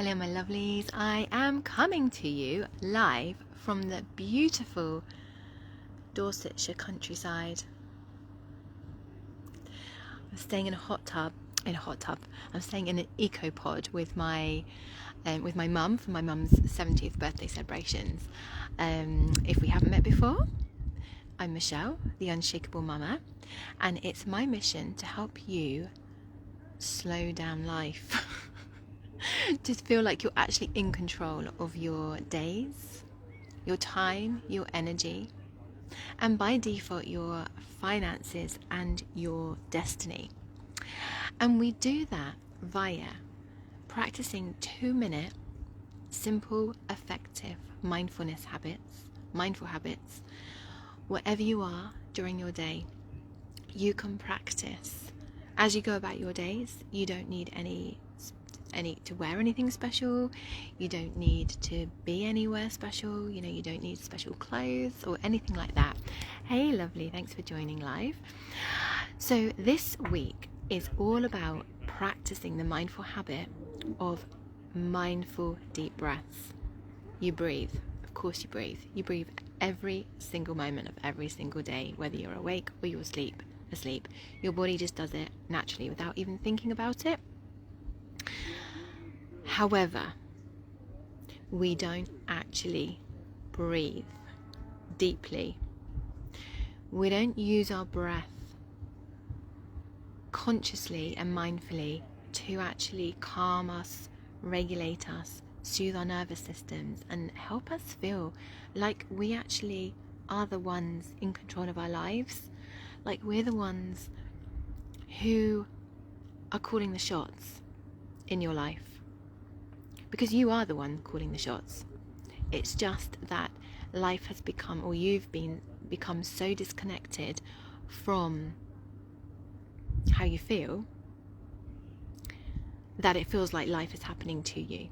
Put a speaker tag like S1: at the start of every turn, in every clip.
S1: Hello my lovelies, I am coming to you live from the beautiful Dorsetshire countryside. I'm staying in I'm staying in an eco pod with my mum for my mum's 70th birthday celebrations. If we haven't met before, I'm Michelle, the Unshakable Mama, and it's my mission to help you slow down life. To feel like you're actually in control of your days, your time, your energy, and by default your finances and your destiny. And we do that via practicing 2-minute simple, effective mindful habits. Wherever you are during your day, you can practice as you go about your days. You don't need any to wear anything special. You don't need to be anywhere special. You don't need special clothes or anything like that. Hey lovely, thanks for joining live. So this week is all about practicing the mindful habit of mindful deep breaths. You breathe. Of course you breathe. You breathe every single moment of every single day, whether you're awake or you're asleep. Your body just does it naturally without even thinking about it. However, we don't actually breathe deeply. We don't use our breath consciously and mindfully to actually calm us, regulate us, soothe our nervous systems, and help us feel like we actually are the ones in control of our lives, like we're the ones who are calling the shots in your life. Because you are the one calling the shots. It's just that life has become, or you've become so disconnected from how you feel that it feels like life is happening to you.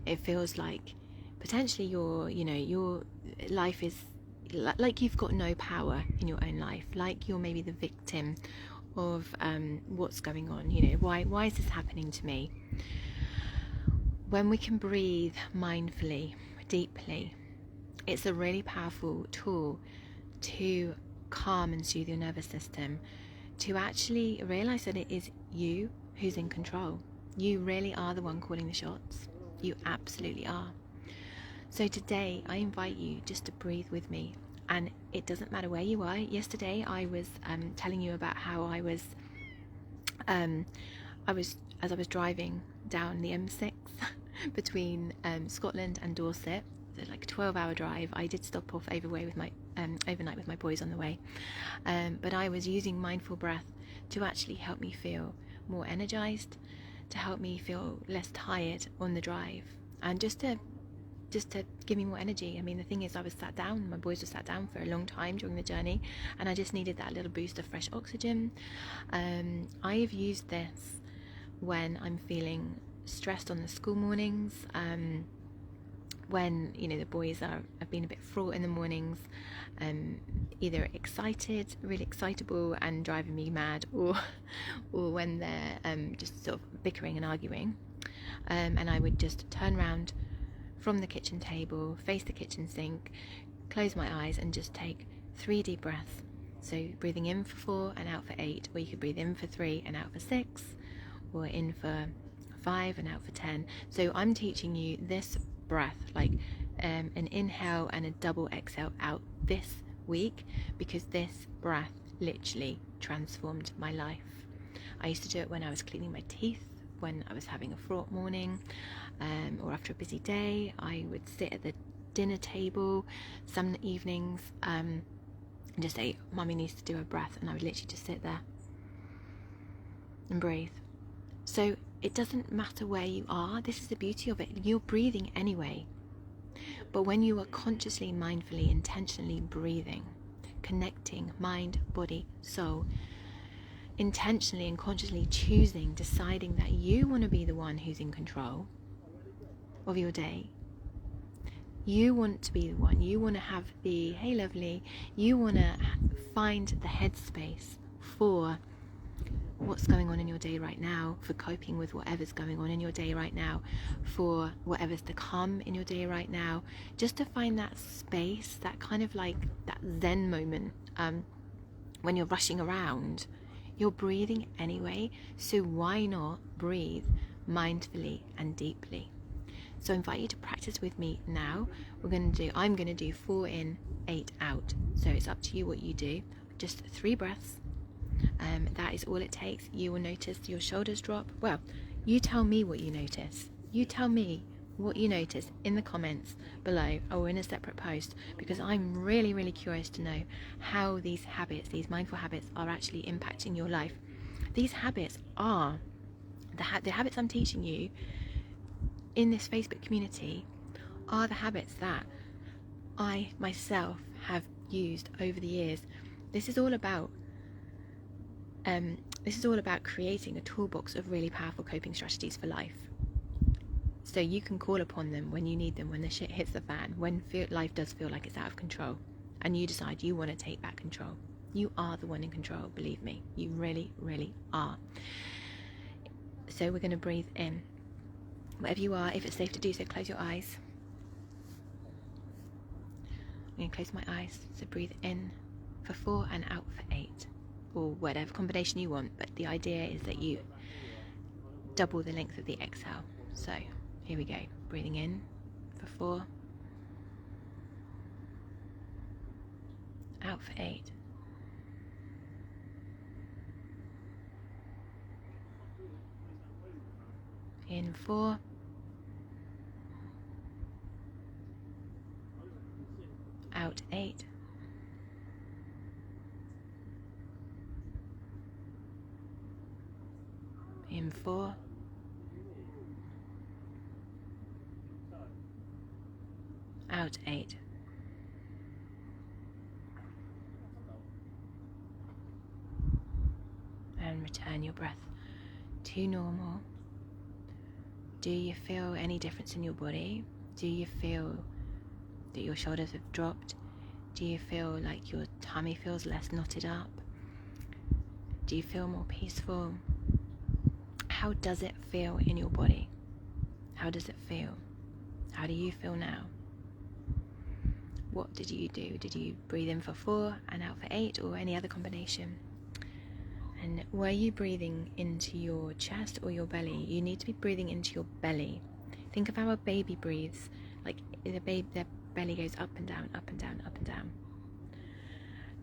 S1: It feels like potentially your life is like you've got no power in your own life, like you're maybe the victim of what's going on. Why is this happening to me? When we can breathe mindfully, deeply, it's a really powerful tool to calm and soothe your nervous system, to actually realize that it is you who's in control. You really are the one calling the shots. You absolutely are. So today I invite you just to breathe with me, and it doesn't matter where you are. Yesterday I was telling you about how I was as I was driving down the M6 between Scotland and Dorset, so like a 12-hour drive. I did stop off overnight with my boys on the way, but I was using mindful breath to actually help me feel more energized, to help me feel less tired on the drive, and just to give me more energy. I mean, the thing is, I was sat down, my boys were sat down for a long time during the journey, and I just needed that little boost of fresh oxygen. I have used this when I'm feeling stressed on the school mornings, when the boys have been a bit fraught in the mornings, either really excitable and driving me mad, or when they're just sort of bickering and arguing, and I would just turn around from the kitchen table, face the kitchen sink, close my eyes, and just take 3 deep breaths. So breathing in for 4 and out for 8, or you could breathe in for 3 and out for 6, or in for 5 and out for 10. So I'm teaching you this breath, like an inhale and a double exhale out this week, because this breath literally transformed my life. I used to do it when I was cleaning my teeth, when I was having a fraught morning, or after a busy day. I would sit at the dinner table some evenings and just say, Mummy needs to do a breath, and I would literally just sit there and breathe. So it doesn't matter where you are. This is the beauty of it. You're breathing anyway. But when you are consciously, mindfully, intentionally breathing, connecting mind, body, soul, intentionally and consciously deciding that you want to be the one who's in control of your day. You want to be the one. You want to have the, hey lovely, you want to find the headspace for what's going on in your day right now, for coping with whatever's going on in your day right now, for whatever's to come in your day right now, just to find that space, that kind of like that Zen moment. When you're rushing around, you're breathing anyway, so why not breathe mindfully and deeply? So I invite you to practice with me now. I'm going to do 4 in, 8 out. So it's up to you what you do. Just 3 breaths. That is all it takes. You will notice your shoulders drop. Well, you tell me what you notice. You tell me what you notice in the comments below or in a separate post, because I'm really, really curious to know how these habits, these mindful habits, are actually impacting your life. These habits are the habits I'm teaching you in this Facebook community are the habits that I myself have used over the years. This is all about creating a toolbox of really powerful coping strategies for life. So you can call upon them when you need them, when the shit hits the fan, when life does feel like it's out of control, and you decide you want to take back control. You are the one in control, believe me. You really, really are. So we're going to breathe in. Wherever you are, if it's safe to do so, close your eyes. I'm going to close my eyes. So breathe in for 4 and out for 8. Or whatever combination you want. But the idea is that you double the length of the exhale. So here we go. Breathing in for 4. Out for 8. In 4. Out 8. In 4. Out 8. And return your breath to normal. Do you feel any difference in your body? Do you feel that your shoulders have dropped? Do you feel like your tummy feels less knotted up? Do you feel more peaceful? How does it feel in your body? How does it feel? How do you feel now? What did you do? Did you breathe in for 4 and out for 8, or any other combination? And were you breathing into your chest or your belly? You need to be breathing into your belly. Think of how a baby breathes. Like their belly goes up and down, up and down, up and down.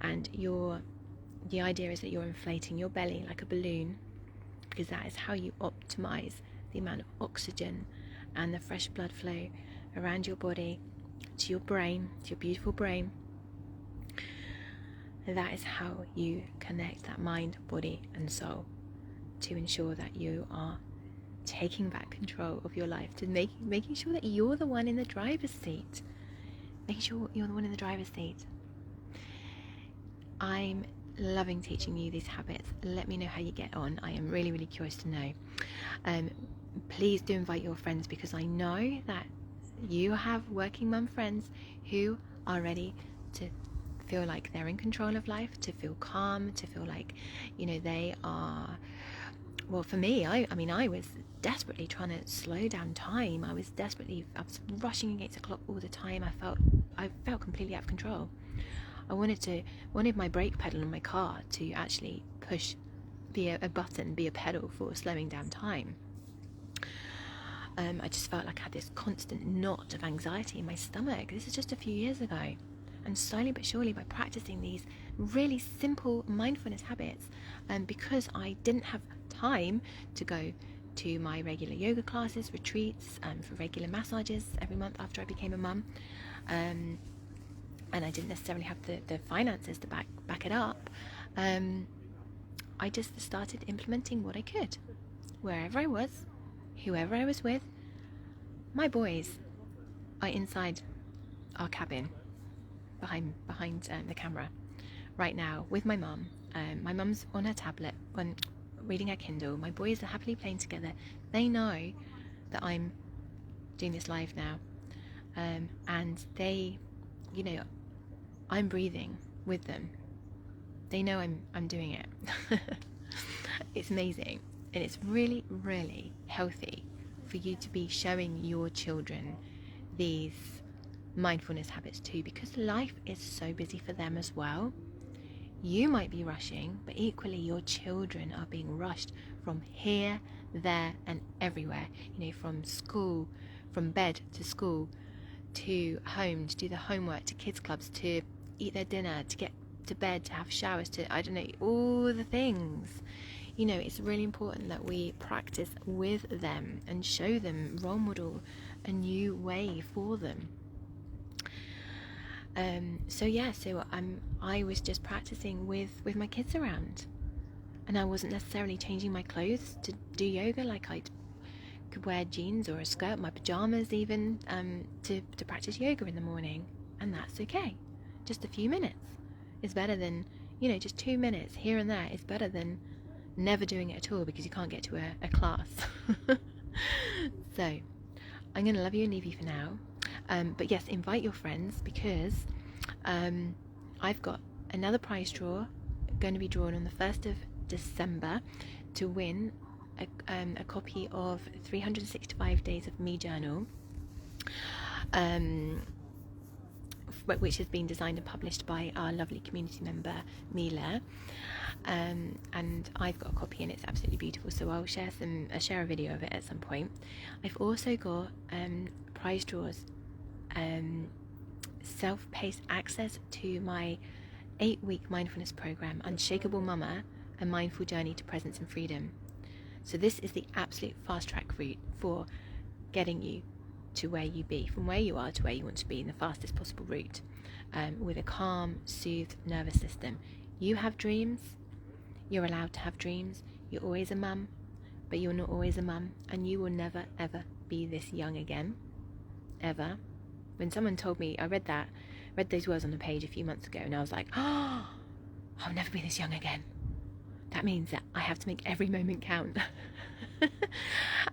S1: And the idea is that you're inflating your belly like a balloon, because that is how you optimize the amount of oxygen and the fresh blood flow around your body to your brain, to your beautiful brain. That is how you connect that mind, body and soul to ensure that you are taking back control of your life, to making sure that you're the one in the driver's seat. Making sure you're the one in the driver's seat. I'm loving teaching you these habits. Let me know how you get on. I am really, really curious to know. Please do invite your friends, because I know that you have working mum friends who are ready to feel like they're in control of life, to feel calm, to feel like, they are. Well, for me, I was desperately trying to slow down time. I was rushing against the clock all the time. I felt completely out of control. I wanted my brake pedal on my car to actually be a button, be a pedal for slowing down time. I just felt like I had this constant knot of anxiety in my stomach. This is just a few years ago. And slowly but surely, by practicing these really simple mindfulness habits, because I didn't have time to go to my regular yoga classes, retreats, for regular massages every month after I became a mum, and I didn't necessarily have the finances to back it up, I just started implementing what I could. Wherever I was, whoever I was with, my boys are inside our cabin behind the camera right now with my mum. My mum's on her tablet reading her Kindle. My boys are happily playing together. They know that I'm doing this live now, and they, I'm breathing with them. They know I'm doing it. It's amazing, and it's really, really healthy for you to be showing your children these mindfulness habits too, because life is so busy for them as well. You might be rushing, but equally your children are being rushed from here, there, and everywhere. From school, from bed to school, to home, to do the homework, to kids clubs, to eat their dinner, to get to bed, to have showers, to, I don't know, all the things. It's really important that we practice with them and show them, role model a new way for them. I was just practicing with my kids around, and I wasn't necessarily changing my clothes to do yoga. Like I could wear jeans or a skirt, my pajamas even, to practice yoga in the morning, and that's okay. Just a few minutes is better than, just 2 minutes here and there is better than never doing it at all because you can't get to a class. So I'm going to love you and leave you for now. But yes, invite your friends, because I've got another prize draw going to be drawn on the 1st of December to win a copy of 365 Days of Me Journal, which has been designed and published by our lovely community member Mila, and I've got a copy and it's absolutely beautiful, so I'll share a video of it at some point. I've also got prize draws, self-paced access to my 8-week mindfulness program, Unshakable Mama, A Mindful Journey to Presence and Freedom. So this is the absolute fast track route for getting you to where you be, from where you are to where you want to be in the fastest possible route, with a calm, soothed nervous system. You have dreams, you're allowed to have dreams, you're always a mum, but you're not always a mum, and you will never ever be this young again, ever. When someone told me, I read those words on the page a few months ago, and I was like, oh, I'll never be this young again. That means that I have to make every moment count.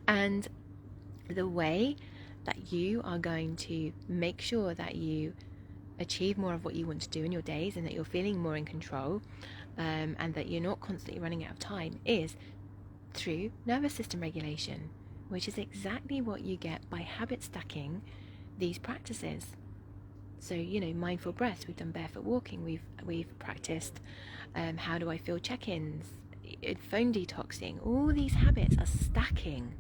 S1: And the way that you are going to make sure that you achieve more of what you want to do in your days, and that you're feeling more in control, and that you're not constantly running out of time, is through nervous system regulation, which is exactly what you get by habit stacking these practices. So, mindful breaths, we've done barefoot walking, we've practiced how do I feel check-ins, phone detoxing. All these habits are stacking,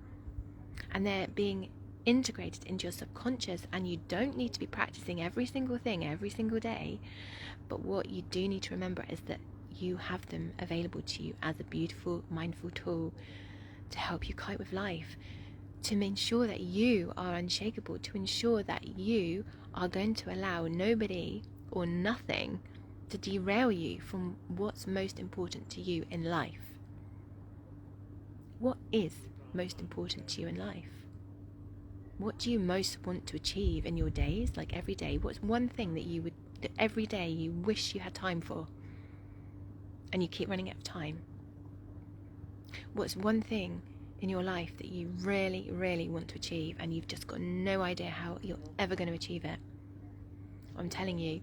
S1: and they're being integrated into your subconscious, and you don't need to be practicing every single thing every single day, but what you do need to remember is that you have them available to you as a beautiful mindful tool to help you cope with life, to ensure that you are unshakable, to ensure that you are going to allow nobody or nothing to derail you from what's most important to you in life. What is most important to you in life? What do you most want to achieve in your days, like every day? What's one thing that every day you wish you had time for, and you keep running out of time? What's one thing in your life that you really, really want to achieve, and you've just got no idea how you're ever going to achieve it? I'm telling you,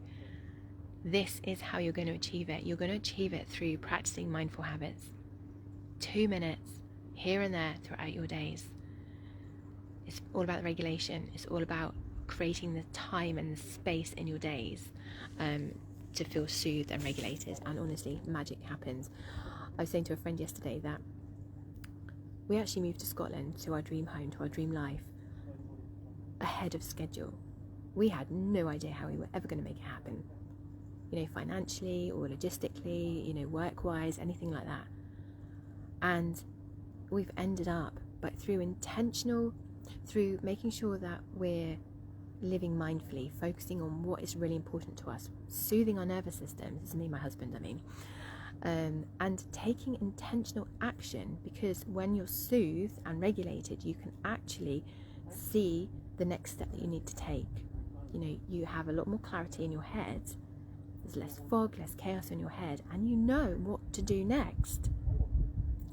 S1: this is how you're going to achieve it. You're going to achieve it through practicing mindful habits. 2 minutes here and there throughout your days. It's all about the regulation. It's all about creating the time and the space in your days to feel soothed and regulated. And honestly, magic happens. I was saying to a friend yesterday that we actually moved to Scotland, to our dream home, to our dream life, ahead of schedule. We had no idea how we were ever going to make it happen, financially or logistically, work-wise, anything like that. And we've ended up, but through making sure that we're living mindfully, focusing on what is really important to us, soothing our nervous system, this is me and my husband, and taking intentional action, because when you're soothed and regulated, you can actually see the next step that you need to take. You have a lot more clarity in your head, there's less fog, less chaos in your head, and you know what to do next.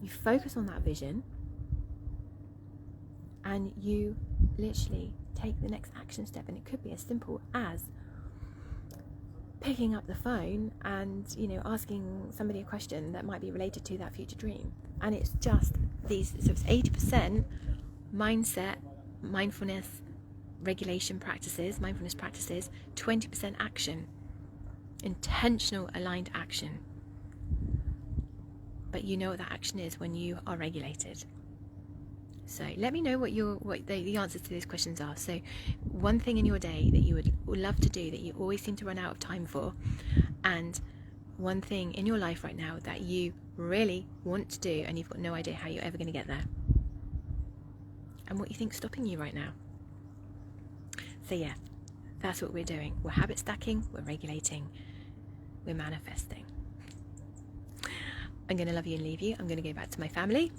S1: You focus on that vision, and you literally take the next action step, and it could be as simple as picking up the phone and, you know, asking somebody a question that might be related to that future dream. And it's just these, so it's 80% mindset, mindfulness, regulation practices, mindfulness practices, 20% action, intentional aligned action. But you know what that action is when you are regulated. So let me know what the answers to those questions are. So one thing in your day that you would love to do that you always seem to run out of time for, and one thing in your life right now that you really want to do and you've got no idea how you're ever going to get there, and what you think's stopping you right now. So yeah, that's what we're doing. We're habit stacking, we're regulating, we're manifesting. I'm going to love you and leave you. I'm going to go back to my family.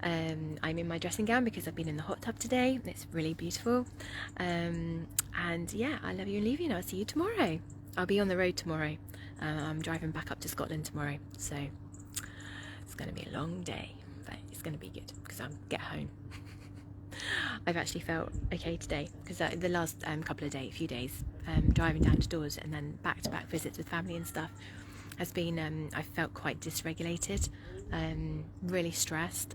S1: I'm in my dressing gown because I've been in the hot tub today. It's really beautiful. And yeah, I love you and leave you, and I'll see you tomorrow. I'll be on the road tomorrow. I'm driving back up to Scotland tomorrow. So it's going to be a long day, but it's going to be good because I'll get home. I've actually felt okay today because the last few days, driving down to doors and then back-to-back visits with family and stuff, has been, I felt quite dysregulated, really stressed,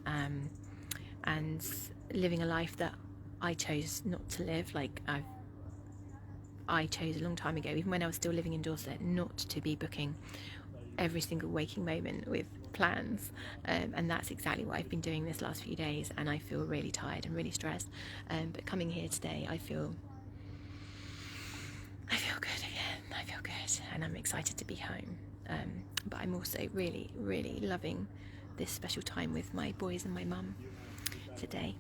S1: and living a life that I chose not to live. Like I chose a long time ago, even when I was still living in Dorset, not to be booking every single waking moment with plans, and that's exactly what I've been doing this last few days, and I feel really tired and really stressed, but coming here today I feel good again. I feel good, and I'm excited to be home, but I'm also really, really loving this special time with my boys and my mum today.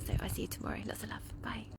S1: So I see you tomorrow. Lots of love. Bye.